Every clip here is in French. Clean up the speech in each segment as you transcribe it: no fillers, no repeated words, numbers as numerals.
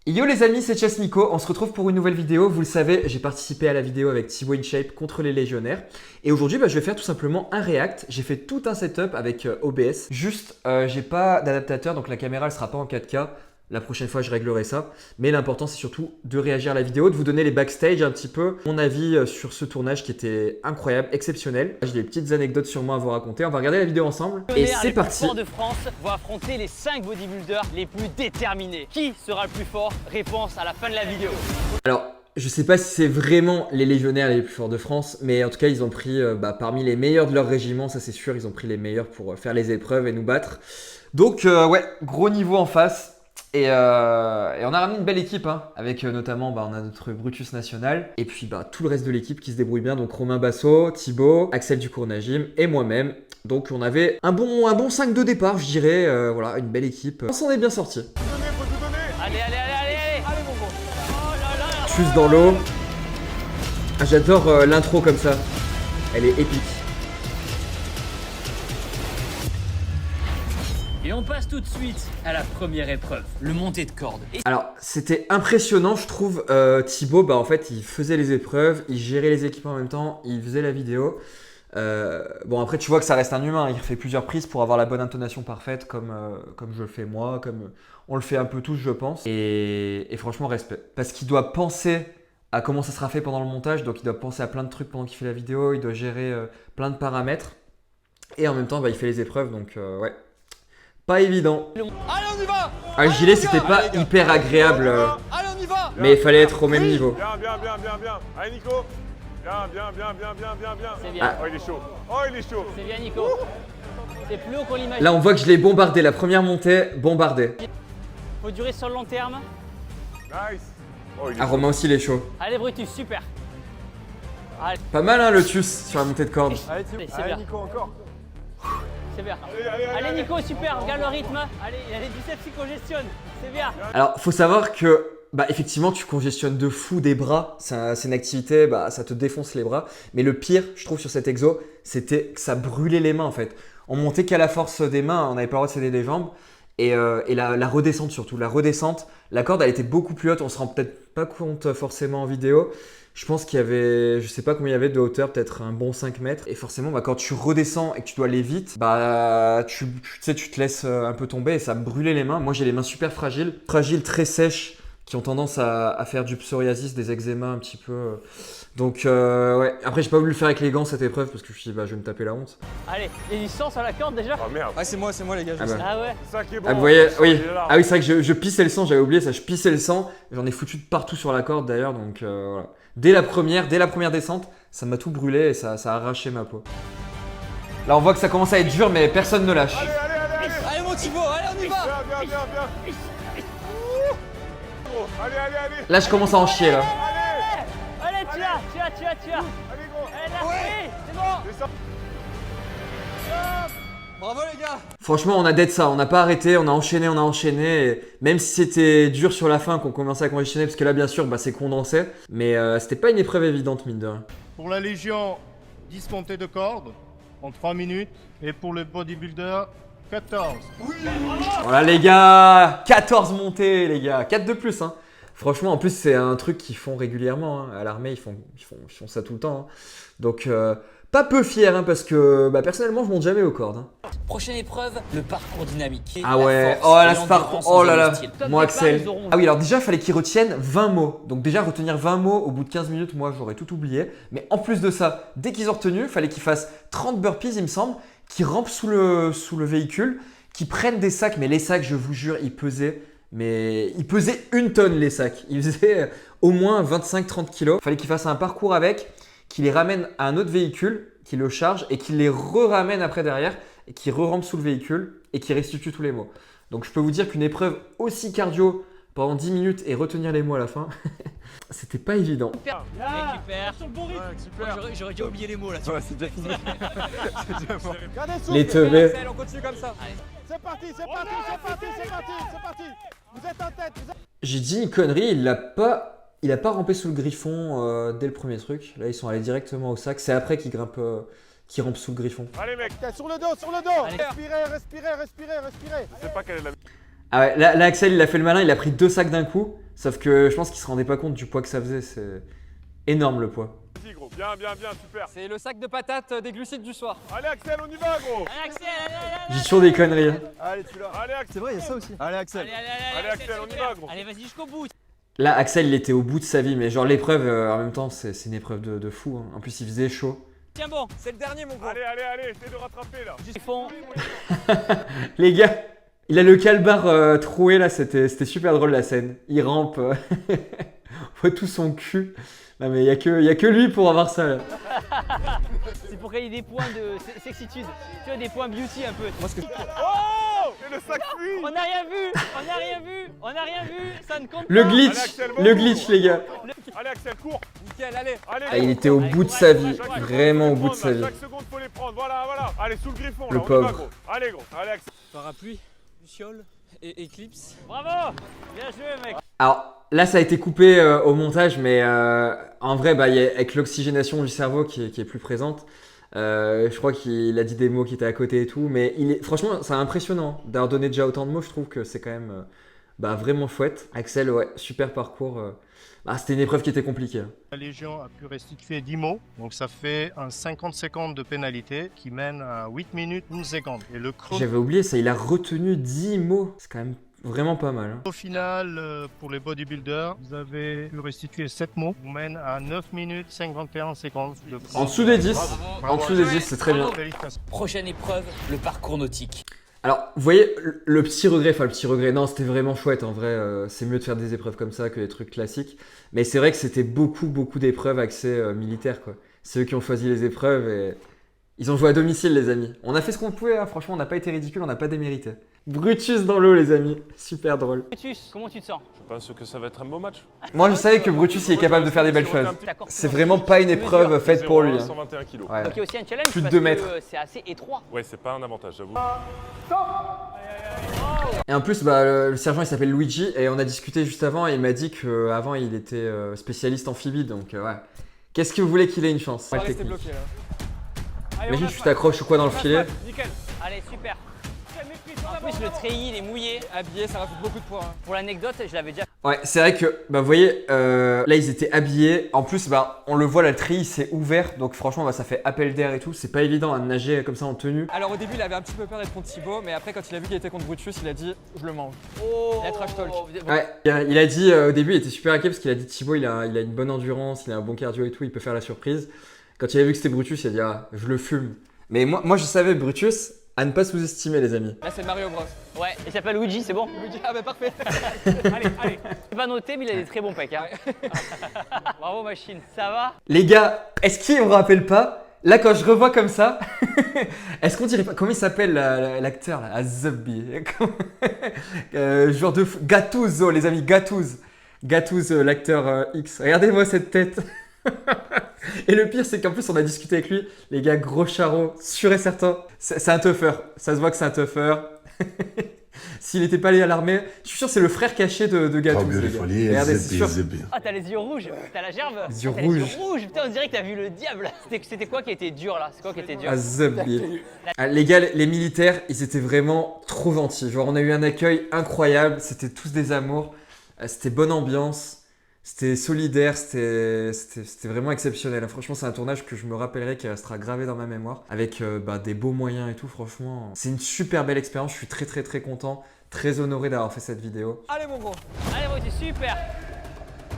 Yo les amis, c'est Chess Nico, on se retrouve pour une nouvelle vidéo. Vous le savez, j'ai participé à la vidéo avec Thibaut InShape contre les légionnaires. Et aujourd'hui, je vais faire tout simplement un react. J'ai fait tout un setup avec OBS. Juste, j'ai pas d'adaptateur, donc la caméra elle sera pas en 4K. La prochaine fois, je réglerai ça. Mais l'important, c'est surtout de réagir à la vidéo, de vous donner les backstage un petit peu. Mon avis sur ce tournage qui était incroyable, exceptionnel. J'ai des petites anecdotes sur moi à vous raconter. On va regarder la vidéo ensemble. Et c'est parti. Les plus forts de France vont affronter les 5 bodybuilders les plus déterminés. Qui sera le plus fort? Réponse à la fin de la vidéo. Alors, je sais pas si c'est vraiment les légionnaires les plus forts de France, mais en tout cas, ils ont pris parmi les meilleurs de leur régiment, ça c'est sûr. Ils ont pris les meilleurs pour faire les épreuves et nous battre. Donc, ouais, gros niveau en face. Et on a ramené une belle équipe, hein, avec notamment on a notre Brutus national et puis tout le reste de l'équipe qui se débrouille bien, donc Romain Basso, Thibaut, Axel Ducournagim et moi-même. Donc on avait un bon 5 de départ, je dirais, voilà, une belle équipe. On s'en est bien sorti. Faut tout donner. Allez, bon. Oh là là. Juste dans l'eau. Ah, j'adore l'intro comme ça, elle est épique. Et on passe tout de suite à la première épreuve, le monté de corde. Alors, c'était impressionnant, je trouve. Thibaut, en fait, il faisait les épreuves, il gérait les équipes en même temps, il faisait la vidéo. Bon, après, tu vois que ça reste un humain. Il fait plusieurs prises pour avoir la bonne intonation parfaite, comme je le fais moi, comme on le fait un peu tous, je pense. Et franchement, respect. Parce qu'il doit penser à comment ça sera fait pendant le montage, donc il doit penser à plein de trucs pendant qu'il fait la vidéo, il doit gérer plein de paramètres. Et en même temps, il fait les épreuves, donc ouais. Pas évident. Allez, on y va. Un gilet, c'était pas hyper agréable, Allez, on y va. mais il fallait être au même niveau. Bien. Allez, Nico. Bien. C'est bien. Oh, il est chaud. C'est bien, Nico. C'est plus haut qu'on l'imagine. Là, on voit que je l'ai bombardé. La première montée, bombardé. Faut durer sur le long terme. Nice. Oh, il est Ah, Romain aussi, il est chaud. Allez, Brutus, super. Allez, Pas mal, hein, le TUS sur la montée de corde. c'est bien. Nico, encore. C'est bien. Allez, Allez, Nico, super. Regarde le rythme. Allez, il y a les biceps qui congestionnent. C'est bien. Alors, faut savoir que, effectivement, tu congestionnes de fou des bras. C'est une activité, ça te défonce les bras. Mais le pire, je trouve, sur cet exo, c'était que ça brûlait les mains, en fait. On montait qu'à la force des mains, on n'avait pas le droit de céder des jambes. Et la redescente surtout, la corde, elle était beaucoup plus haute. On se rend peut-être pas compte forcément en vidéo. Je pense qu'il y avait, je sais pas combien il y avait de hauteur, peut-être un bon 5 mètres. Et forcément, quand tu redescends et que tu dois aller vite, tu sais, tu te laisses un peu tomber et ça me brûlait les mains. Moi, j'ai les mains super fragiles, très sèches, qui ont tendance à faire du psoriasis, des eczémas un petit peu. Donc, ouais. Après, j'ai pas voulu le faire avec les gants cette épreuve parce que je me suis dit, je vais me taper la honte. Allez, les licences à la corde déjà. Oh merde. Ah c'est moi les gars, je sais. Ah ouais. C'est ça qui est bon. Ah, vous voyez, oui. Il est là. Ah oui, c'est vrai que je pissais le sang, j'avais oublié ça, je pissais le sang. J'en ai foutu de partout sur la corde d'ailleurs, donc voilà. Dès la première descente, ça m'a tout brûlé et ça a arraché ma peau. Là, on voit que ça commence à être dur, mais personne ne lâche. Allez. Allez mon Thibaut, allez on y va. Bien. Gros, allez. Là, je commence à en chier là. Allez, tiens. Allez, gros. Allez, là, Ouais. oui, c'est bon. Descends. Bravo les gars. Franchement, on a dead ça, on n'a pas arrêté, on a enchaîné. Et même si c'était dur sur la fin qu'on commençait à congestionner, parce que là, bien sûr, c'est condensé, mais c'était pas une épreuve évidente, mine de rien. Pour la Légion, 10 montées de corde en 3 minutes. Et pour le bodybuilder, 14. Voilà les gars, 14 montées les gars, 4 de plus hein. Franchement en plus c'est un truc qu'ils font régulièrement hein. À l'armée ils font ça tout le temps hein. Donc pas peu fier hein, parce que personnellement je monte jamais aux cordes hein. Prochaine épreuve, le parcours dynamique. Ah ouais, oh là ce parcours, oh là là, moi Axel. Ah oui alors déjà il fallait qu'ils retiennent 20 mots. Donc déjà retenir 20 mots au bout de 15 minutes moi j'aurais tout oublié. Mais en plus de ça, dès qu'ils ont retenu, il fallait qu'ils fassent 30 burpees il me semble, qui rampent sous le véhicule, qui prennent des sacs, mais les sacs, je vous jure, ils pesaient 1 tonne les sacs. Ils faisaient au moins 25-30 kilos. Il fallait qu'ils fassent un parcours avec, qu'ils les ramènent à un autre véhicule, qu'ils le chargent et qu'ils les re-ramènent après derrière et qu'ils re-rampent sous le véhicule et qu'ils restituent tous les mots. Donc je peux vous dire qu'une épreuve aussi cardio pendant 10 minutes et retenir les mots à la fin, c'était pas évident. Récupère. Sur le bon rythme. Super. J'aurais dû oublier les mots là. Ouais, c'est déjà fini. Les teubés. On continue comme ça. C'est parti. Vous êtes en tête. J'ai dit une connerie, il a pas rampé sous le griffon dès le premier truc. Là, ils sont allés directement au sac. C'est après qu'ils grimpent, qu'ils rampent sous le griffon. Allez, mec. Sur le dos. Allez. Respirez. Je sais pas quelle est la. Ah ouais, là Axel il a fait le malin, il a pris 2 sacs d'un coup. Sauf que je pense qu'il se rendait pas compte du poids que ça faisait. C'est énorme le poids. Vas-y, gros. Bien, bien, bien, super. C'est le sac de patates des glucides du soir. Allez, Axel, on y va, gros. Allez Axel, allez, Je dis toujours des conneries. Hein. Allez, celui-là. Allez, Axel. C'est vrai, il y a ça aussi. Allez, Axel. Allez, Axel, on y va, gros. Allez, vas-y jusqu'au bout. Là Axel il était au bout de sa vie. Mais genre l'épreuve en même temps c'est une épreuve de fou. Hein. En plus il faisait chaud. Tiens bon, C'est le dernier, mon gros. Allez, allez, allez, essaye de rattraper, là. juste fond. Les gars, il a le calbar troué là. C'était super drôle la scène. Il rampe. On voit tout son cul. Non mais y a que lui pour avoir ça là. C'est pour gagner des points de sexitude. Tu vois, des points beauty un peu. Oh! Et le sac fuit. On n'a rien vu, on n'a rien vu, on n'a rien vu, ça ne compte Le pas. glitch, Allez, Axel, bon. le glitch les gars. Allez, Axel, cours. Nickel, allez. Allez, Ah, il gros. était au bout de sa vie, vraiment au bout de sa vie. Chaque seconde, faut les prendre. Voilà, voilà. Allez, sous le griffon, Le là. On y va, pauvre. gros. Allez, gros. Allez, Axel. Parapluie, luciole et éclipse. Bravo, bien joué mec. Alors là ça a été coupé au montage mais en vrai bah, avec l'oxygénation du cerveau qui est plus présente, je crois qu'il a dit des mots qui étaient à côté et tout mais franchement c'est impressionnant d'avoir donné déjà autant de mots. Je trouve que c'est quand même bah, vraiment chouette. Axel ouais super parcours. Bah, c'était une épreuve qui était compliquée. La Légion a pu restituer 10 mots, donc ça fait un 50 secondes de pénalité qui mène à 8 minutes 11 secondes. Et le chrono J'avais oublié ça, il a retenu 10 mots. C'est quand même vraiment pas mal. Hein. au final, pour les bodybuilders, vous avez pu restituer 7 mots, vous mène à 9 minutes 51 secondes de En dessous des 10, Bravo. en dessous des 10 c'est très bien. Félicitations. Prochaine épreuve, le parcours nautique. Alors, vous voyez, le petit regret, non, c'était vraiment chouette en vrai. C'est mieux de faire des épreuves comme ça que des trucs classiques. Mais c'est vrai que c'était beaucoup d'épreuves axées militaires, quoi. C'est eux qui ont choisi les épreuves et ils ont joué à domicile, les amis. On a fait ce qu'on pouvait, hein. Franchement, on n'a pas été ridicule, on n'a pas démérité. Brutus dans l'eau, les amis. Super drôle. Brutus, comment tu te sens? Je pense que ça va être un beau match. Moi, je savais que Brutus, il est capable de faire des belles choses. C'est vraiment pas une épreuve faite pour lui. Hein. 121 kilos. Ouais. Donc il y a aussi un challenge Plus de parce 2 mètres. que c'est assez étroit. Ouais, c'est pas un avantage, j'avoue. Et en plus, bah, le sergent il s'appelle Luigi et on a discuté juste avant et il m'a dit qu'avant il était spécialiste amphibie donc ouais. Qu'est-ce que vous voulez qu'il ait une chance? On va Ouais, rester technique. bloqué là. Imagine tu t'accroches ou quoi dans le filet. Nickel. Allez, super. En plus, le treillis, il est mouillé. Habillé, ça rajoute beaucoup de poids. Hein. Pour l'anecdote, je l'avais déjà. Ouais, c'est vrai que, bah, vous voyez, là ils étaient habillés. En plus, bah, on le voit là, le treillis s'est ouvert. Donc franchement, bah, ça fait appel d'air et tout. C'est pas évident de nager comme ça en tenue. Alors au début, il avait un petit peu peur d'être contre Thibaut, mais après, quand il a vu qu'il était contre Brutus, il a dit je le mange. Oh, La trash talk. Ouais, il a dit au début, il était super inquiet parce qu'il a dit Thibaut, il a une bonne endurance, il a un bon cardio et tout, il peut faire la surprise. Quand il a vu que c'était Brutus, il a dit ah, je le fume. Mais moi je savais Brutus à ne pas sous-estimer, les amis. Là, c'est Mario Bros. Ouais, il s'appelle Luigi, c'est bon. Luigi, ah bah parfait. Allez. C'est pas noté, mais il a des très bons pecs. Hein. Bravo, machine. Ça va? Les gars, est-ce qu'ils vous rappellent pas? Là, quand je revois comme ça, est-ce qu'on dirait pas. Comment il s'appelle l'acteur là? Azubbi. Joueur de foot. Gattuso, les amis, Gattuso. Gattuso, l'acteur X. Regardez-moi cette tête. Et le pire, c'est qu'en plus, on a discuté avec lui. Les gars, gros charreau, sûr et certain. C'est un tougher. Ça se voit que c'est un tougher. S'il n'était pas allé à l'armée, je suis sûr que c'est le frère caché de Gattuso. les gars. Regardez, c'est sûr. Ah, t'as les yeux rouges, t'as la gerbe. Les yeux T'as rouges. Les yeux rouges, putain, on dirait que t'as vu le diable. C'était quoi qui était dur là? C'est quoi qui était dur? Azubbi. Ah, les gars, les militaires, ils étaient vraiment trop gentils. Genre, on a eu un accueil incroyable. C'était tous des amours. C'était bonne ambiance. C'était solidaire, c'était vraiment exceptionnel. Franchement, c'est un tournage que je me rappellerai qui restera gravé dans ma mémoire. Avec des beaux moyens et tout, franchement. C'est une super belle expérience. Je suis très content, très honoré d'avoir fait cette vidéo. Allez, mon gros. Allez, bon, c'est super.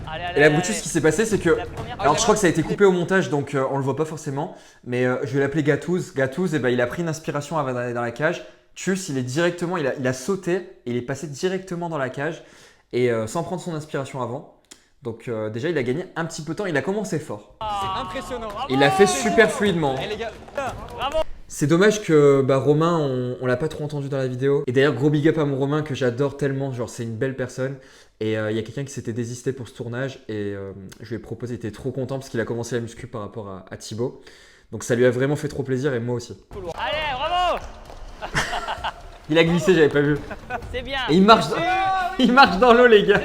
Allez, Et la Brutus, ce qui s'est passé, c'est que. La première- Alors, je crois que ça a été coupé au montage, donc on le voit pas forcément. Mais je vais l'appeler Gattuso. Gattuso, il a pris une inspiration avant d'aller dans la cage. Tchuss, il a sauté et il est passé directement dans la cage. Et sans prendre son inspiration avant. Donc déjà, il a gagné un petit peu de temps. Il a commencé fort. C'est impressionnant. Il l'a fait super fluidement. Eh les gars, C'est dommage que Romain, on l'a pas trop entendu dans la vidéo. Et d'ailleurs, gros big up à mon Romain que j'adore tellement. Genre, c'est une belle personne. Et il y a quelqu'un qui s'était désisté pour ce tournage. Et je lui ai proposé, il était trop content parce qu'il a commencé la muscu par rapport à Thibaut. Donc ça lui a vraiment fait trop plaisir et moi aussi. Allez, bravo. Il a glissé, j'avais pas vu. C'est bien. Et il marche dans l'eau, les gars.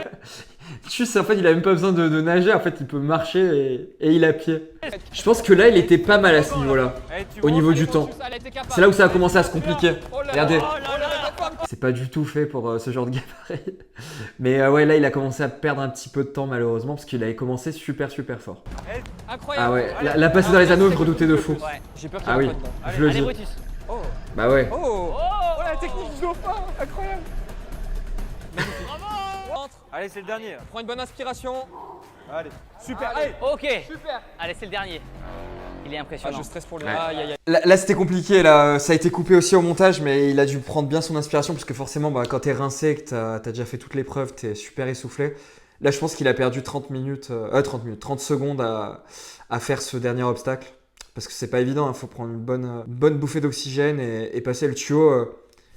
Tchuss, en fait, il a même pas besoin de nager. En fait, il peut marcher et il a pied. Je pense que là, il était pas mal à ce niveau-là. Au niveau du temps. C'est là où ça a commencé à se compliquer. Regardez. C'est pas du tout fait pour ce genre de gabarit. Mais ouais, là, il a commencé à perdre un petit peu de temps, malheureusement, parce qu'il avait commencé super fort. Incroyable. Ah ouais, la passée dans les anneaux, je redoutais de fou. Ouais. J'ai peur qu'il Ah oui, rentre dedans. je le Allez, dis. Brutus. Oh. Bah ouais. Oh. Oh la technique du dauphin. Incroyable. Rentre. Allez, c'est le dernier. Prends une bonne inspiration. Allez. Super. Allez. Ok. Super. Allez, c'est le dernier. Il est Ah, impressionnant. je stresse pour lui. Ouais. Aïe aïe aïe. Là, c'était compliqué, là. Ça a été coupé aussi au montage, mais il a dû prendre bien son inspiration, parce que forcément, bah, quand t'es rincé et que t'as déjà fait toute l'épreuve, t'es super essoufflé. Là, je pense qu'il a perdu 30 secondes à faire ce dernier obstacle. Parce que c'est pas évident, il faut prendre une bonne bouffée d'oxygène et passer le tuyau.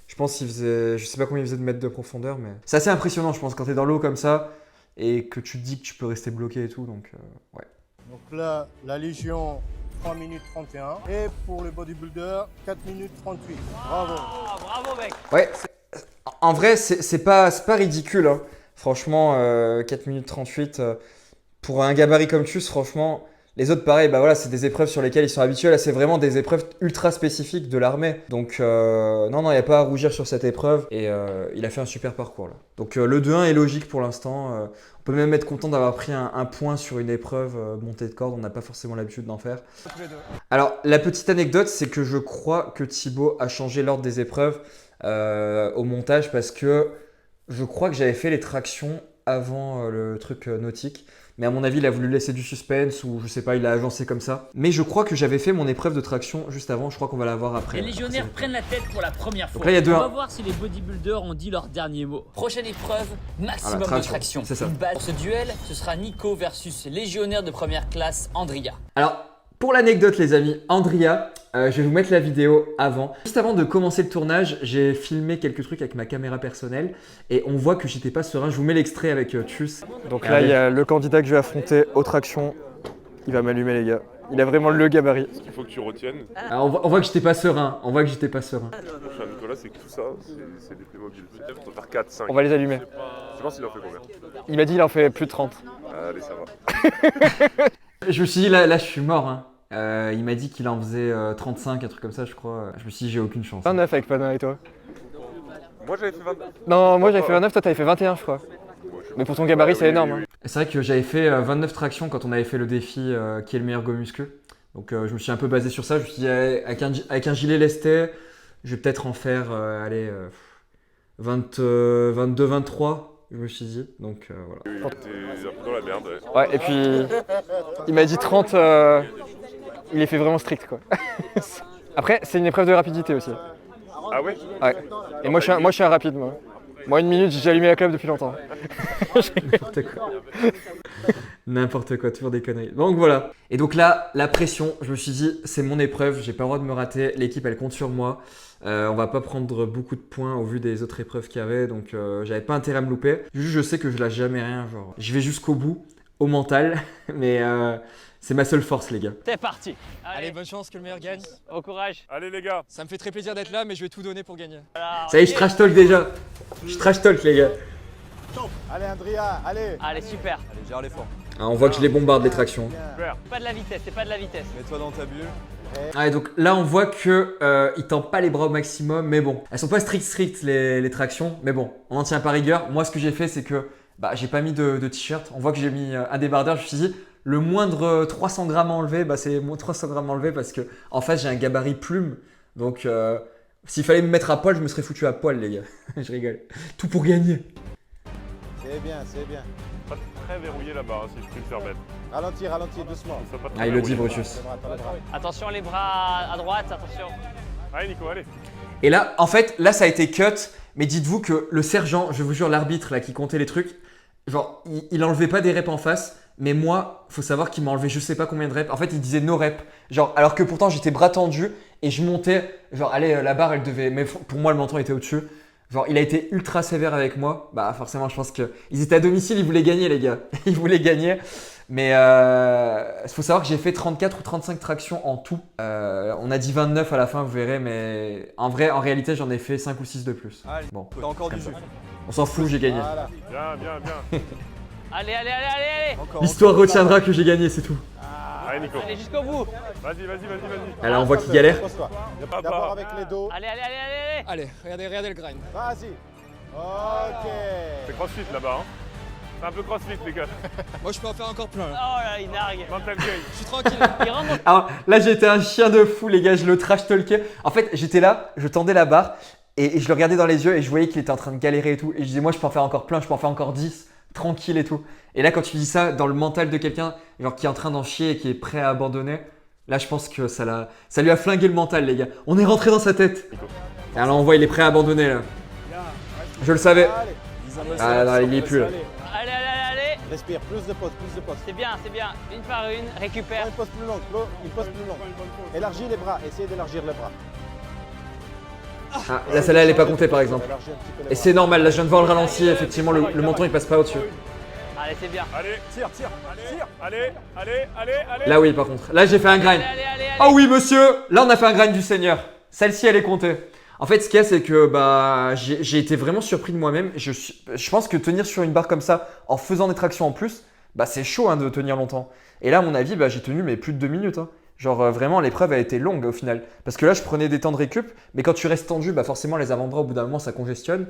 Je pense qu'il faisait, je sais pas combien il faisait de mètres de profondeur, mais c'est assez impressionnant, je pense, quand t'es dans l'eau comme ça et que tu te dis que tu peux rester bloqué et tout. Donc, ouais. Donc là, la Légion, 3 minutes 31. Et pour le bodybuilder, 4 minutes 38. Bravo. Oh, bravo, mec. Ouais, en vrai, c'est pas ridicule. Hein. Franchement, 4 minutes 38, pour un gabarit comme Tchuss, franchement, les autres, pareil, bah voilà, c'est des épreuves sur lesquelles ils sont habitués. Là, c'est vraiment des épreuves ultra spécifiques de l'armée. Donc, non, il n'y a pas à rougir sur cette épreuve. Et il a fait un super parcours, là. Donc, le 2-1 est logique pour l'instant. On peut même être content d'avoir pris un point sur une épreuve montée de corde. On n'a pas forcément l'habitude d'en faire. Alors, la petite anecdote, c'est que je crois que Thibaut a changé l'ordre des épreuves au montage parce que je crois que j'avais fait les tractions avant le truc nautique. Mais à mon avis, il a voulu laisser du suspense ou je sais pas, il a agencé comme ça. Mais je crois que j'avais fait mon épreuve de traction juste avant. Je crois qu'on va la voir après. Les légionnaires prennent la tête pour la première fois. Donc là, il y a 2-1. On va voir si les bodybuilders ont dit leur dernier mot. Prochaine épreuve, maximum Voilà, de traction. c'est ça. Une balle. Pour ce duel, ce sera Nico versus légionnaire de première classe, Andria. Alors, pour l'anecdote, les amis, Andria, je vais vous mettre la vidéo avant. Juste avant de commencer le tournage, j'ai filmé quelques trucs avec ma caméra personnelle et on voit que j'étais pas serein. Je vous mets l'extrait avec Tchuss. Donc là, il y a le candidat que je vais affronter aux tractions. Il va m'allumer, les gars. Il a vraiment le gabarit. Il faut que tu retiennes. Alors, on voit que j'étais pas serein. On voit que j'étais pas serein. Mon cher Nicolas, c'est que tout ça, c'est des Playmobil. Peut-être faut faire 4, 5. On va les allumer. Je pense qu'il en fait combien? Il m'a dit il en fait plus de 30. Allez, ça va. Je me suis dit, là je suis mort. Hein. Il m'a dit qu'il en faisait 35, un truc comme ça, je crois. Je me suis dit, j'ai aucune chance. 29 avec Pana et toi? Moi, j'avais fait 29. Non, moi j'avais fait 29, toi t'avais fait 21 je crois. Mais pour ton gabarit c'est énorme. Hein. C'est vrai que j'avais fait 29 tractions quand on avait fait le défi qui est le meilleur go muscu. Donc je me suis un peu basé sur ça. Je me suis dit, avec un gilet lesté, je vais peut-être en faire 22, 23. Je me suis dit, donc voilà. T'es un peu dans la merde. Ouais. Ouais, et puis il m'a dit 30, il est fait vraiment strict quoi. Après, c'est une épreuve de rapidité aussi. Ah ouais? Ouais. Et moi je suis un rapide moi. Moi, 1 minute, j'ai déjà allumé la clope depuis longtemps. N'importe quoi. N'importe quoi, toujours des conneries. Donc voilà. Et donc là, la pression, je me suis dit, c'est mon épreuve, j'ai pas le droit de me rater. L'équipe, elle compte sur moi. On va pas prendre beaucoup de points au vu des autres épreuves qu'il y avait. Donc j'avais pas intérêt à me louper. Juste, je sais que je lâche jamais rien. Genre, je vais jusqu'au bout, au mental. Mais c'est ma seule force, les gars. C'est parti. Allez, bonne chance que le meilleur gagne. Au courage. Allez, les gars. Ça me fait très plaisir d'être là, mais je vais tout donner pour gagner. Voilà, Ça y est, ok. je trash talk déjà. Je trash talk, les gars. Allez, Andrea, allez. Allez, super. Allez, gère l'effort. Ah, on voit que je les bombarde, les tractions. Super. Pas de la vitesse, c'est pas de la vitesse. Mets-toi dans ta bulle. Ah, et donc là, on voit que il tend pas les bras au maximum, mais bon, elles sont pas strict les tractions, mais bon, on en tient pas rigueur. Moi, ce que j'ai fait, c'est que bah, j'ai pas mis de t-shirt. On voit que j'ai mis un débardeur. Je me suis dit, le moindre 300 grammes enlevé, bah, c'est moins 300 grammes enlevé parce que en face, j'ai un gabarit plume. Donc, s'il fallait me mettre à poil, je me serais foutu à poil, les gars. Je rigole. Tout pour gagner. C'est bien, c'est bien. Pas très verrouillé là-bas, si je puis me permettre. Ralentis, ralentis, doucement. Ça, pas très Ah, il le dit, verrouillé. Brutus. Attention les bras à droite, attention. Allez, Nico, allez. Et là, en fait, là, ça a été cut. Mais dites-vous que le sergent, je vous jure, l'arbitre là qui comptait les trucs, genre, il enlevait pas des reps en face. Mais moi, faut savoir qu'il m'a enlevé je sais pas combien de reps. En fait, il disait no reps. Genre, alors que pourtant, j'étais bras tendu et je montais. Genre, allez, la barre, elle devait. Mais pour moi, le menton était au-dessus. Genre, il a été ultra sévère avec moi. Bah, forcément, je pense qu'ils étaient à domicile, ils voulaient gagner, les gars. Ils voulaient gagner. Mais faut savoir que j'ai fait 34 ou 35 tractions en tout. On a dit 29 à la fin, vous verrez. Mais en vrai, en réalité, j'en ai fait 5 ou 6 de plus. Allez, Bon, t'as encore c'est du comme jus. on s'en fout, j'ai gagné. Voilà. Bien, bien, bien. Allez, allez, allez, allez, allez. L'histoire retiendra que j'ai gagné, c'est tout. Allez, Nico. Allez jusqu'au bout. Vas-y. Ah, là, on voit qu'il galère. D'abord avec les dos. Allez, allez, allez, allez, allez. Allez, regardez le grind. Vas-y. Ok. C'est crossfit là-bas. Hein. C'est un peu crossfit, les gars. Moi, je peux en faire encore plein. Oh là, il nargue. Mental game. Je suis tranquille. Il rentre. Alors là, j'étais un chien de fou, les gars, je le trash talkais. En fait, j'étais là, je tendais la barre et je le regardais dans les yeux et je voyais qu'il était en train de galérer et tout. Et je disais, moi, je peux en faire encore plein, je peux en faire encore 10, tranquille et tout. Et là, quand tu dis ça dans le mental de quelqu'un genre qui est en train d'en chier et qui est prêt à abandonner, là, je pense que ça lui a flingué le mental, les gars. On est rentré dans sa tête. Alors là, on voit, il est prêt à abandonner, là. Je le savais. Ah non, il y est plus, là. Allez, allez, allez, allez. Respire, plus de pause. C'est bien, une par une, récupère. Une pause plus longue, une pause plus longue. Élargis les bras, essayez d'élargir les bras. Ah, là, celle-là, elle est pas comptée, par exemple. Élargis un petit peu les Et bras. c'est normal, là, je viens de voir le ralenti, effectivement, le menton, il passe pas au-dessus. Allez, c'est bien. Allez, tire. Allez. Là, oui, par contre. Là, j'ai fait un grind. Allez, allez, allez, allez. Oh oui, monsieur! Là, on a fait un grind du Seigneur. Celle-ci, elle est comptée. En fait, ce qu'il y a, c'est que bah, j'ai été vraiment surpris de moi-même. Je pense que tenir sur une barre comme ça, en faisant des tractions en plus, bah, c'est chaud hein, de tenir longtemps. Et là, à mon avis, bah, j'ai tenu mais plus de 2 minutes. Hein. Genre, vraiment, l'épreuve a été longue au final. Parce que là, je prenais des temps de récup, mais quand tu restes tendu, bah, forcément, les avant-bras, au bout d'un moment, ça congestionne.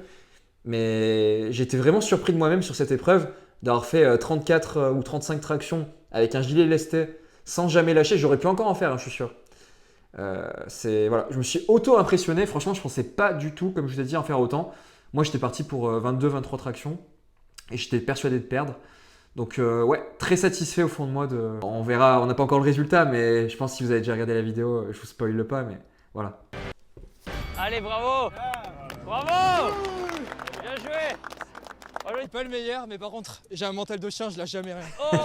Mais j'étais vraiment surpris de moi-même sur cette épreuve, d'avoir fait 34 ou 35 tractions avec un gilet lesté, sans jamais lâcher. J'aurais pu encore en faire, hein, je suis sûr. Voilà. Je me suis auto-impressionné. Franchement, je pensais pas du tout, comme je vous ai dit, en faire autant. Moi, j'étais parti pour 22-23 tractions et j'étais persuadé de perdre. Donc, ouais, très satisfait au fond de moi. On verra, on n'a pas encore le résultat, mais je pense que si vous avez déjà regardé la vidéo, je vous spoile pas, mais voilà. Allez, bravo. Bravo. Bien joué. Je suis pas le meilleur, mais par contre, j'ai un mental de chien, je lâche jamais rien. Oh.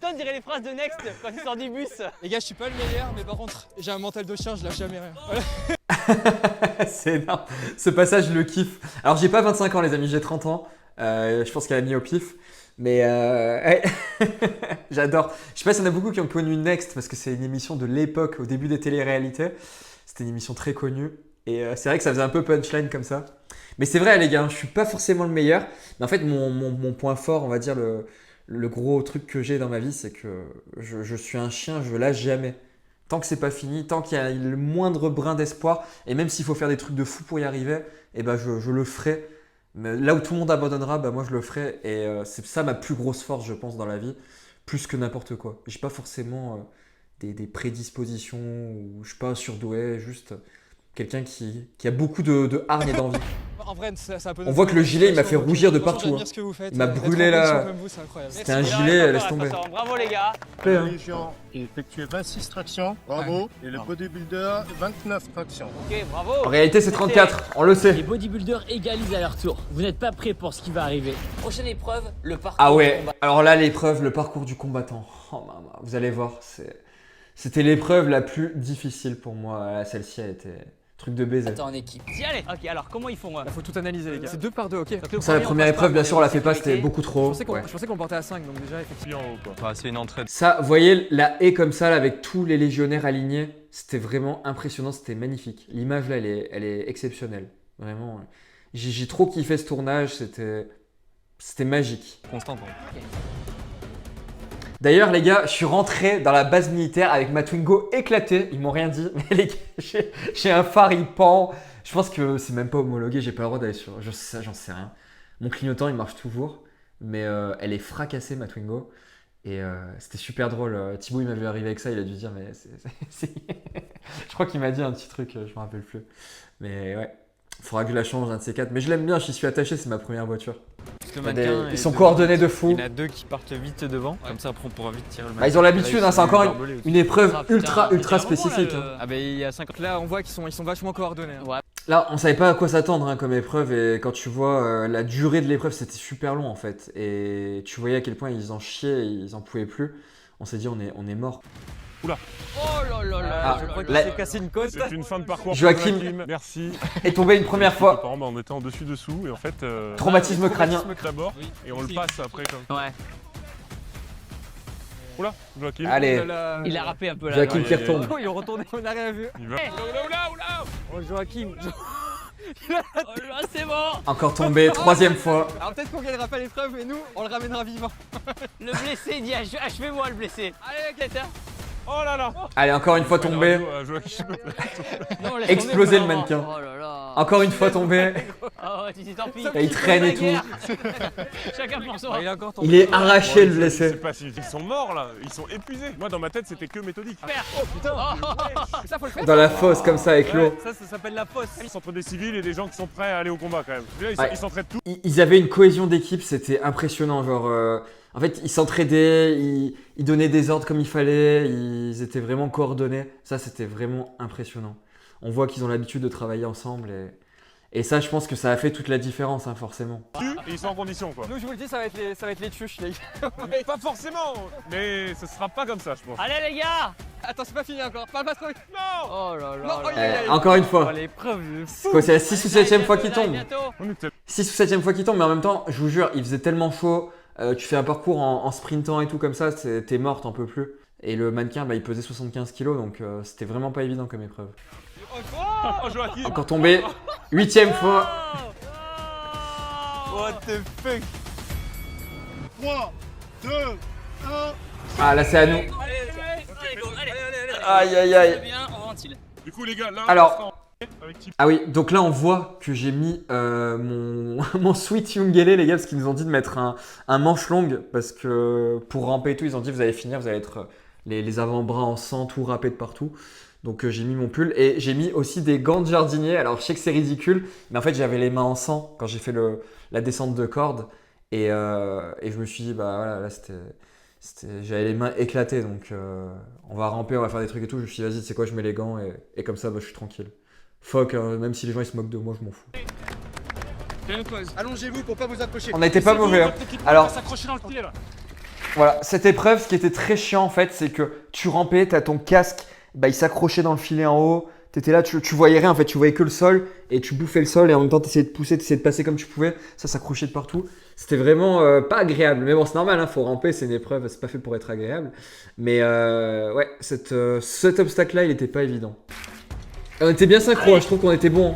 Toi, on dirait les phrases de Next quand il sort du bus. Les gars, je suis pas le meilleur, mais par contre, j'ai un mental de chien, je lâche jamais rien. Voilà. C'est énorme. Ce passage, je le kiffe. Alors, j'ai pas 25 ans, les amis, j'ai 30 ans. Je pense qu'elle a mis au pif. Mais ouais. J'adore. Je sais pas s'il y en a beaucoup qui ont connu Next parce que c'est une émission de l'époque, au début des téléréalités. C'était une émission très connue. Et c'est vrai que ça faisait un peu punchline comme ça. Mais c'est vrai, les gars, je suis pas forcément le meilleur. Mais en fait, mon point fort, on va dire, le gros truc que j'ai dans ma vie, c'est que je suis un chien, je lâche jamais. Tant que c'est pas fini, tant qu'il y a le moindre brin d'espoir, et même s'il faut faire des trucs de fou pour y arriver, eh ben je le ferai. Mais là où tout le monde abandonnera, bah moi je le ferai. Et c'est ça ma plus grosse force, je pense, dans la vie, plus que n'importe quoi. J'ai pas forcément des prédispositions ou je suis pas surdoué, juste quelqu'un qui a beaucoup de hargne et d'envie. En vrai, c'est un peu. On voit que le gilet, il m'a fait rougir de partout. J'admire ce que vous faites. Il m'a D'être brûlé en là. compétition comme vous, c'est incroyable. C'était un gilet, laisse tomber. Bravo les gars. La Légion effectué 26 tractions, bravo. Et le bodybuilder, 29 tractions. Ok, bravo. En réalité, c'est 34, on le sait. Les bodybuilders égalisent à leur tour. Vous n'êtes pas prêts pour ce qui va arriver. Prochaine épreuve, le parcours. Ah du ouais, combat. alors là, l'épreuve, le parcours du combattant. Oh maman, vous allez voir, c'était l'épreuve la plus difficile pour moi. Celle-ci, elle était truc de baiser. Attends, en équipe. Si, allez. Ok, alors comment ils font Il faut tout analyser, les gars. C'est 2 par 2, ok. Ça, la première épreuve, bien sûr, on la fait pas, c'était beaucoup trop. Je pensais qu'on partait à 5, donc déjà, effectivement. Puis en haut, quoi. Enfin, c'est une entrée. Ça, vous voyez, la haie comme ça, là, avec tous les légionnaires alignés, c'était vraiment impressionnant, c'était magnifique. L'image, là, elle est exceptionnelle. Vraiment. J'ai trop kiffé ce tournage, c'était magique. Constante. D'ailleurs, les gars, je suis rentré dans la base militaire avec ma Twingo éclatée. Ils m'ont rien dit, mais les gars, j'ai un phare, il pend. Je pense que c'est même pas homologué, j'ai pas le droit d'aller sur. J'en sais rien. Mon clignotant, il marche toujours, mais elle est fracassée, ma Twingo. Et c'était super drôle. Thibaut, il m'a vu arriver avec ça, il a dû dire, mais je crois qu'il m'a dit un petit truc, je me rappelle plus. Mais ouais, faudra que je la change, un de ces quatre. Mais je l'aime bien, j'y suis attaché, c'est ma première voiture. Ils sont coordonnés de fou. Il y en a 2 qui partent vite devant, comme ça après on pourra vite tirer le Bah, ils ont l'habitude, hein, c'est encore une épreuve ultra spécifique. Ah bah il y a 50. Là, on voit qu'ils sont vachement coordonnés. Hein. Ouais. Là, on savait pas à quoi s'attendre hein, comme épreuve et quand tu vois la durée de l'épreuve, c'était super long en fait. Et tu voyais à quel point ils en chiaient, ils en pouvaient plus. On s'est dit on est mort. Oh là là là. Ah, Je crois là- qu'il s'est cassé une côte. C'est une fin de parcours. Joachim. pour Joachim. Merci. Est tombé une première fois. Apparemment, on était en dessus-dessous et en fait. Traumatisme crânien. D'abord et on le passe après comme. Ouais. Oula, Joachim. Allez, Il a rappé un peu là. Joachim ouais, qui ouais, retombe. Oh, il est retourné, on n'a rien vu. Il va. Oh, Joachim. Oh là, c'est bon. Encore tombé, troisième fois. Alors peut-être qu'on gagnera pas l'épreuve, mais nous, on le ramènera vivant. Le blessé dit achevez-moi le blessé. Allez, mec, Oh là là. Allez, encore une fois tombé. Non, laisse Exploser tomber, le mannequin. Oh là là. Encore une fois tombé. Ah ouais, tu dis tant pis. Et il traîne et tout. Chacun pour soi. Il est encore tombé. Il est arraché le C'est blessé. pas si ils sont morts là, ils sont épuisés. Moi dans ma tête c'était que méthodique. ça faut le faire. Dans la fosse comme ça avec l'eau. Ça s'appelle la fosse. Ils sont entre des civils et des gens qui sont prêts à aller au combat quand même. Là, Ouais. ils s'entraident tous. Ils avaient une cohésion d'équipe, c'était impressionnant. Genre, en fait, ils s'entraidaient, ils donnaient des ordres comme il fallait, ils étaient vraiment coordonnés. Ça, c'était vraiment impressionnant. On voit qu'ils ont l'habitude de travailler ensemble et ça, je pense que ça a fait toute la différence, hein, forcément. Et ils sont en condition quoi. Nous, je vous le dis, ça va être les tuches, les gars. Pas forcément, mais ce sera pas comme ça je pense. Allez les gars. Attends, c'est pas fini encore. Parle pas trop vite. Non. Oh là là. Non, là. aïe, aïe, aïe. Encore une fois. L'épreuve. C'est quoi, c'est la 6 ou 7ème fois qu'il Bientôt, tombe. bientôt. On est peut-être- 6 ou 7ème fois qu'il tombe, mais en même temps, je vous jure, il faisait tellement chaud. Tu fais un parcours en sprintant et tout comme ça, t'es mort, t'en peux plus. Et le mannequin, bah, il pesait 75 kilos, donc c'était vraiment pas évident comme épreuve. Oh Joachim. Encore tombé, 8ème fois. What the fuck. 3, 2, 1. Ah là, c'est à nous. Allez, go, allez. Aïe aïe aïe. Très bien, on ventile. Du coup les gars là. Alors- on sera en- avec Thibaut. Ah oui, donc là on voit que j'ai mis mon sweet Yungele, les gars, parce qu'ils nous ont dit de mettre un manche longue, parce que pour ramper et tout, ils ont dit vous allez finir, vous allez être les avant-bras en sang, tout râpé de partout. Donc j'ai mis mon pull et j'ai mis aussi des gants de jardinier. Alors je sais que c'est ridicule, mais en fait j'avais les mains en sang quand j'ai fait la descente de corde et je me suis dit bah voilà, là j'avais les mains éclatées, donc on va ramper, on va faire des trucs et tout. Je me suis dit vas-y, c'est quoi, je mets les gants et comme ça bah, je suis tranquille. Fuck, même si les gens ils se moquent de moi, je m'en fous. Allongez-vous pour pas vous accrocher. On n'a été pas mauvais. Hein. Alors, S'accrocher dans le filet là. voilà, cette épreuve, ce qui était très chiant en fait, c'est que tu rampais, t'as ton casque, bah, il s'accrochait dans le filet en haut. T'étais là, tu voyais rien en fait, tu voyais que le sol et tu bouffais le sol et en même temps t'essayais de pousser, t'essayais de passer comme tu pouvais. Ça s'accrochait de partout. C'était vraiment pas agréable. Mais bon, c'est normal, hein, faut ramper, c'est une épreuve, c'est pas fait pour être agréable. Mais ouais, cet obstacle-là, il était pas évident. Et on était bien synchro, hein, je trouve qu'on était bon.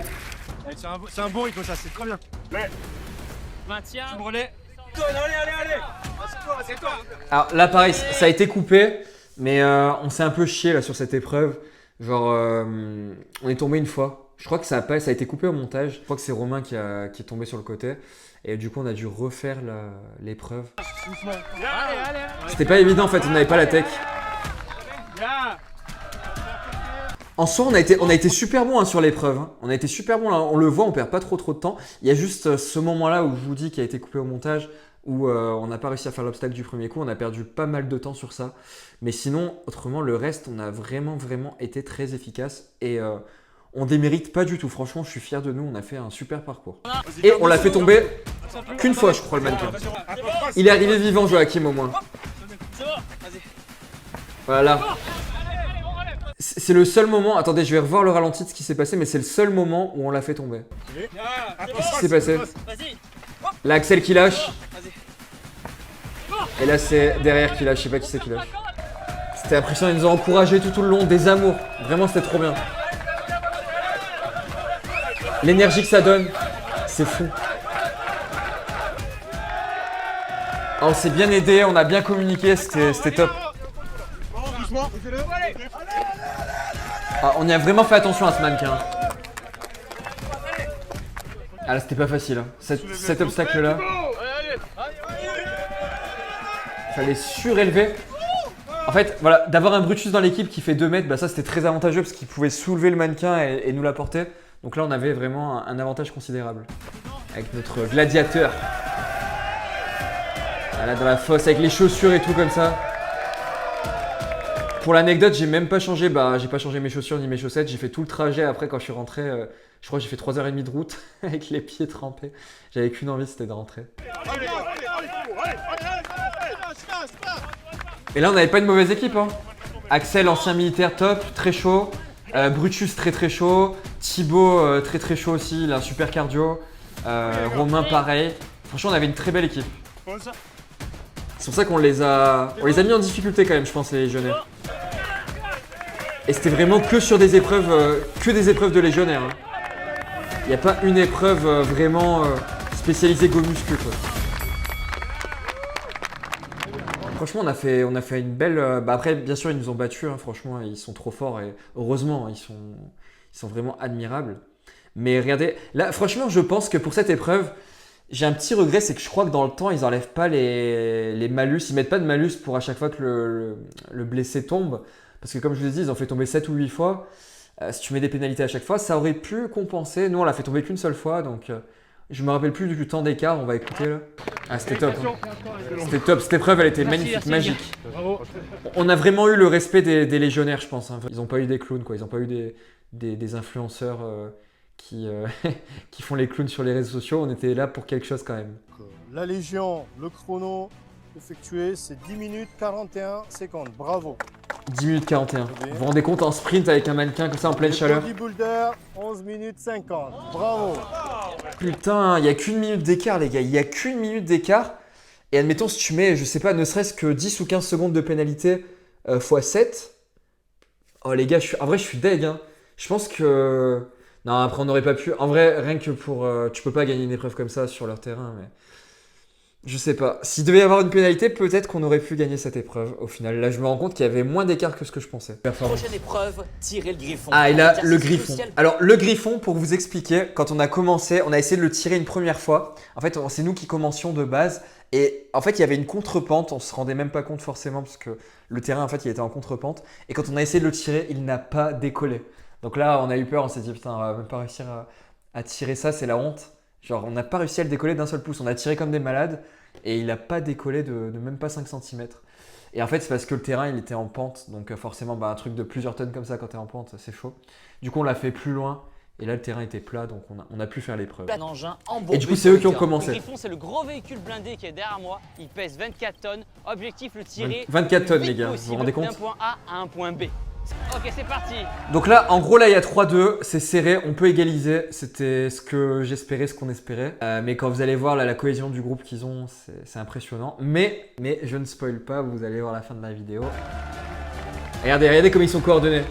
C'est un bon rythme ça, c'est très bien. Maintien. Relais. Alors là, pareil, ça a été coupé, mais on s'est un peu chié là sur cette épreuve. Genre, on est tombé une fois. Je crois que ça a été coupé au montage. Je crois que c'est Romain qui est tombé sur le côté. Et du coup, on a dû refaire l'épreuve. C'était pas évident en fait, on n'avait pas la tech. En soi, on a été super bon hein, sur l'épreuve. Hein. On a été super bon là, on le voit, on perd pas trop de temps. Il y a juste ce moment-là où je vous dis qui a été coupé au montage, où on n'a pas réussi à faire l'obstacle du premier coup. On a perdu pas mal de temps sur ça. Mais sinon, autrement, le reste, on a vraiment été très efficace. Et on démérite pas du tout. Franchement, je suis fier de nous. On a fait un super parcours. Et on l'a fait tomber qu'une fois, je crois, le mannequin. Il est arrivé vivant, Joachim, au moins. Voilà. C'est le seul moment. Attendez, je vais revoir le ralenti de ce qui s'est passé, mais c'est le seul moment où on l'a fait tomber. Qu'est-ce qui s'est passé? Là, Axel qui lâche. Et là, c'est derrière qui lâche. Je sais pas qui c'est qui lâche. C'était impressionnant. Ils nous ont encouragés tout le long. Des amours. Vraiment, c'était trop bien. L'énergie que ça donne, c'est fou. Oh, on s'est bien aidé, on a bien communiqué, c'était top. Ah, on y a vraiment fait attention à ce mannequin. Ah là, c'était pas facile. Hein. Cet obstacle-là. Fallait surélever. En fait, voilà, d'avoir un Brutus dans l'équipe qui fait 2 mètres, bah ça c'était très avantageux parce qu'il pouvait soulever le mannequin et nous l'apporter. Donc là, on avait vraiment un avantage considérable. Avec notre gladiateur. Voilà, dans la fosse, avec les chaussures et tout comme ça. Pour l'anecdote, j'ai même pas changé, j'ai pas changé mes chaussures ni mes chaussettes. J'ai fait tout le trajet après quand je suis rentré. Je crois que j'ai fait 3h30 de route avec les pieds trempés. J'avais qu'une envie, c'était de rentrer. Et là, on n'avait pas une mauvaise équipe. Hein. Axel, ancien militaire top, très chaud. Brutus, très chaud. Thibaut, très chaud aussi. Il a un super cardio. Romain, pareil. Franchement, on avait une très belle équipe. C'est pour ça qu'on les a mis en difficulté quand même, je pense, les légionnaires. Et c'était vraiment que sur des épreuves, de légionnaires. Hein. Il n'y a pas une épreuve vraiment spécialisée go muscu, quoi. Franchement, on a fait une belle... Bah après, bien sûr, ils nous ont battus, hein, franchement, ils sont trop forts et heureusement, ils sont vraiment admirables. Mais regardez, là, franchement, je pense que pour cette épreuve, j'ai un petit regret, c'est que je crois que dans le temps, ils n'enlèvent pas les malus, ils mettent pas de malus pour à chaque fois que le blessé tombe. Parce que comme je vous l'ai dit, ils ont fait tomber 7 ou 8 fois. Si tu mets des pénalités à chaque fois, ça aurait pu compenser. Nous, on l'a fait tomber qu'une seule fois, donc je me rappelle plus du temps d'écart. On va écouter là. Ah, c'était top. Hein. C'était top. Cette épreuve, elle était magnifique, magique. Bravo. On a vraiment eu le respect des légionnaires, je pense. Hein. Ils n'ont pas eu des clowns, quoi. Ils n'ont pas eu des influenceurs qui font les clowns sur les réseaux sociaux. On était là pour quelque chose quand même. La Légion, le chrono effectué, c'est 10 minutes 41 secondes. Bravo. 10 minutes 41. Vous vous rendez compte en sprint avec un mannequin comme ça en pleine chaleur? Bodybuilder, 11 minutes 50. Bravo. Putain, il n'y a qu'une minute d'écart, les gars. Il n'y a qu'une minute d'écart. Et admettons, si tu mets, je sais pas, ne serait-ce que 10 ou 15 secondes de pénalité x 7. Oh, les gars, en vrai, je suis deg. Hein. Je pense que. Non, après, on n'aurait pas pu. En vrai, rien que pour. Tu peux pas gagner une épreuve comme ça sur leur terrain, mais. Je sais pas. S'il devait y avoir une pénalité, peut-être qu'on aurait pu gagner cette épreuve au final. Là, je me rends compte qu'il y avait moins d'écart que ce que je pensais. Prochaine épreuve, tirer le griffon. Ah, et là, Exercice le griffon. crucial. Alors, le griffon, pour vous expliquer, quand on a commencé, on a essayé de le tirer une première fois. En fait, c'est nous qui commencions de base. Et en fait, il y avait une contre-pente. On se rendait même pas compte forcément parce que le terrain, en fait, il était en contre-pente. Et quand on a essayé de le tirer, il n'a pas décollé. Donc là, on a eu peur. On s'est dit, putain, on va même pas réussir à tirer ça. C'est la honte. Genre, on n'a pas réussi à le décoller d'un seul pouce. On a tiré comme des malades. Et il n'a pas décollé de même pas 5 cm. Et en fait, c'est parce que le terrain, il était en pente. Donc forcément, bah, un truc de plusieurs tonnes comme ça, quand tu es en pente, c'est chaud. Du coup, on l'a fait plus loin. Et là, le terrain était plat, donc on a pu faire l'épreuve. Un engin embourbé Et du coup, c'est eux qui ont sur le commencé. Le Griffon, c'est le gros véhicule blindé qui est derrière moi. Il pèse 24 tonnes. Objectif, le tirer 24 le tonnes, plus les vite gars, vous possible vous rendez compte? d'un point A à un point B. Ok, c'est parti. Donc là, en gros, là, il y a 3-2. C'est serré, on peut égaliser. C'était ce que j'espérais, ce qu'on espérait. Mais quand vous allez voir là, la cohésion du groupe qu'ils ont, c'est impressionnant. Mais je ne spoil pas, vous allez voir la fin de la vidéo. Regardez comme ils sont coordonnés.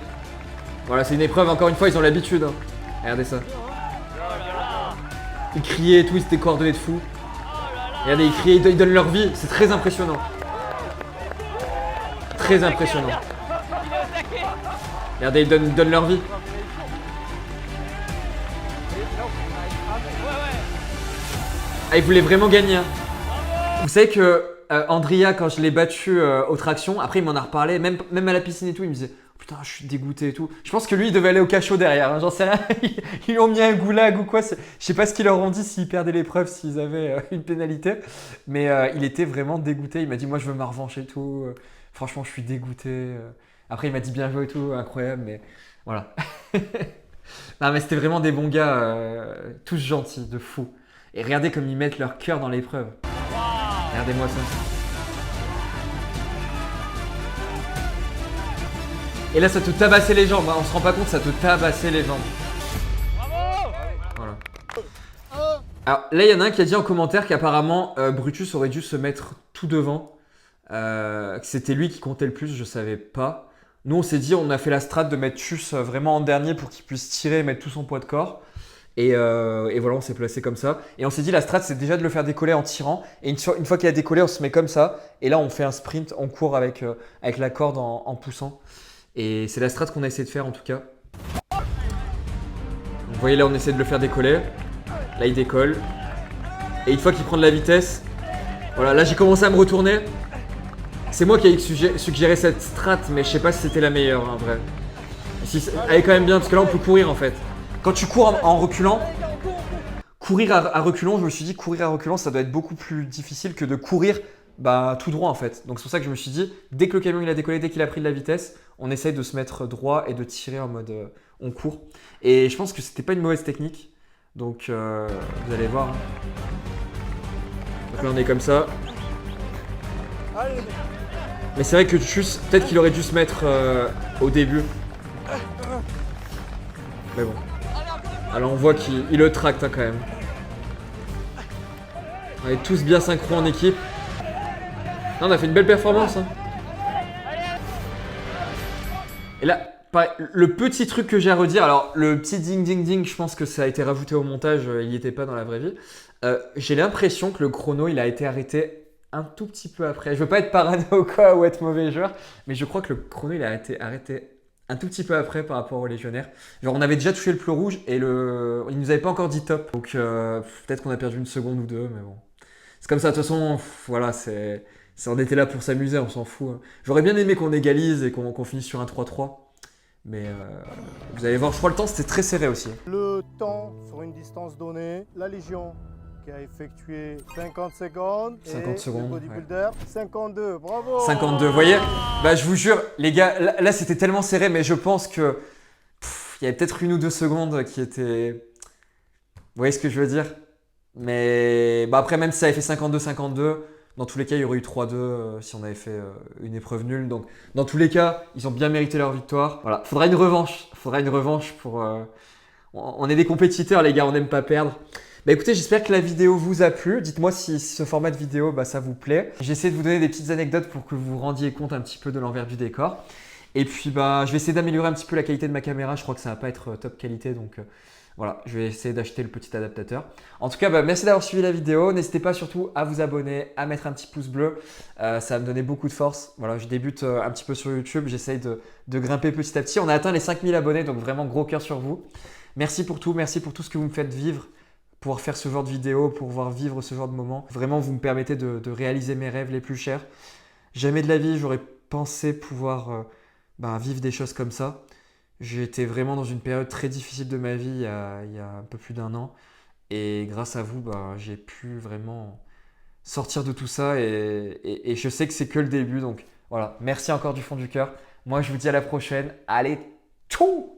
Voilà, c'est une épreuve, encore une fois, ils ont l'habitude. Hein. Regardez ça. Ils criaient et tout, ils étaient coordonnés de fou. Regardez, ils criaient, ils donnent leur vie. C'est très impressionnant. Très impressionnant. Regardez, ils donnent leur vie. Ah, ils voulaient vraiment gagner. Hein. Vous savez que Andrea, quand je l'ai battu aux tractions, après il m'en a reparlé, même à la piscine et tout, il me disait oh, putain, je suis dégoûté et tout. Je pense que lui, il devait aller au cachot derrière. Hein, j'en sais rien. Ils lui ont mis un goulag ou quoi. Je sais pas ce qu'ils leur ont dit s'ils perdaient l'épreuve, s'ils avaient une pénalité. Mais il était vraiment dégoûté. Il m'a dit moi, je veux ma revanche et tout. Franchement, je suis dégoûté. Après, il m'a dit bien joué et tout, incroyable, mais voilà. Non, mais c'était vraiment des bons gars, tous gentils, de fou. Et regardez comme ils mettent leur cœur dans l'épreuve. Regardez-moi ça. Et là, ça te tabassait les jambes, hein. On se rend pas compte, ça te tabassait les jambes. Voilà. Alors là, il y en a un qui a dit en commentaire qu'apparemment, Brutus aurait dû se mettre tout devant. Que c'était lui qui comptait le plus, je savais pas. Nous on s'est dit, on a fait la strat de mettre Chus vraiment en dernier pour qu'il puisse tirer et mettre tout son poids de corps. Et voilà, on s'est placé comme ça. Et on s'est dit, la strat c'est déjà de le faire décoller en tirant. Et une fois qu'il a décollé, on se met comme ça. Et là on fait un sprint, on court avec la corde en poussant. Et c'est la strat qu'on a essayé de faire en tout cas. Vous voyez là on essaie de le faire décoller. Là il décolle. Et une fois qu'il prend de la vitesse, voilà, là j'ai commencé à me retourner. C'est moi qui ai suggéré cette strat, mais je sais pas si c'était la meilleure en vrai. Elle est quand même bien, parce que là on peut courir en fait. Quand tu cours en reculant, courir à reculons, je me suis dit courir à reculons ça doit être beaucoup plus difficile que de courir tout droit en fait. Donc c'est pour ça que je me suis dit, dès que le camion il a décollé, dès qu'il a pris de la vitesse, on essaye de se mettre droit et de tirer en mode on court. Et je pense que c'était pas une mauvaise technique. Donc vous allez voir. Hein. Donc là on est comme ça. Mais c'est vrai que Chus, peut-être qu'il aurait dû se mettre au début. Mais bon. Alors on voit qu'il le tracte hein, quand même. On est tous bien synchro en équipe. Non, on a fait une belle performance. Hein. Et là, pareil, le petit truc que j'ai à redire, alors le petit ding ding ding, je pense que ça a été rajouté au montage, il n'y était pas dans la vraie vie. J'ai l'impression que le chrono, il a été arrêté un tout petit peu après. Je veux pas être parano ou quoi, ou être mauvais joueur, mais je crois que le chrono, il a été arrêté un tout petit peu après par rapport aux légionnaires. Genre, on avait déjà touché le plus rouge et il nous avait pas encore dit top. Donc, peut-être qu'on a perdu une seconde ou deux, mais bon. C'est comme ça, de toute façon, voilà, on était là pour s'amuser, on s'en fout. Hein. J'aurais bien aimé qu'on égalise et qu'on finisse sur un 3-3. Mais vous allez voir, je crois le temps c'était très serré aussi. Le temps sur une distance donnée, la Légion qui a effectué 50 secondes. 50 secondes, Le bodybuilder, 52, bravo 52, vous voyez? Bah, je vous jure, les gars, là c'était tellement serré, mais je pense que il y avait peut-être 1 ou 2 secondes qui étaient. Vous voyez ce que je veux dire? Mais bah, après, même si ça avait fait 52-52, dans tous les cas, il y aurait eu 3-2 si on avait fait une épreuve nulle. Donc, dans tous les cas, ils ont bien mérité leur victoire. Voilà, faudra une revanche. Faudra une revanche pour. On est des compétiteurs, les gars, on n'aime pas perdre. Bah écoutez, j'espère que la vidéo vous a plu. Dites-moi si ce format de vidéo, bah, ça vous plaît. J'ai essayé de vous donner des petites anecdotes pour que vous vous rendiez compte un petit peu de l'envers du décor. Et puis, bah, je vais essayer d'améliorer un petit peu la qualité de ma caméra. Je crois que ça va pas être top qualité, donc voilà, je vais essayer d'acheter le petit adaptateur. En tout cas, bah, merci d'avoir suivi la vidéo. N'hésitez pas surtout à vous abonner, à mettre un petit pouce bleu. Ça va me donner beaucoup de force. Voilà, je débute un petit peu sur YouTube. J'essaye de grimper petit à petit. On a atteint les 5000 abonnés, donc vraiment gros cœur sur vous. Merci pour tout ce que vous me faites vivre. Pouvoir faire ce genre de vidéo, pouvoir vivre ce genre de moment. Vraiment, vous me permettez de réaliser mes rêves les plus chers. Jamais de la vie, j'aurais pensé pouvoir vivre des choses comme ça. J'ai été vraiment dans une période très difficile de ma vie il y a un peu plus d'1 an. Et grâce à vous, j'ai pu vraiment sortir de tout ça. Et je sais que c'est que le début. Donc voilà, merci encore du fond du cœur. Moi, je vous dis à la prochaine. Allez, tchou!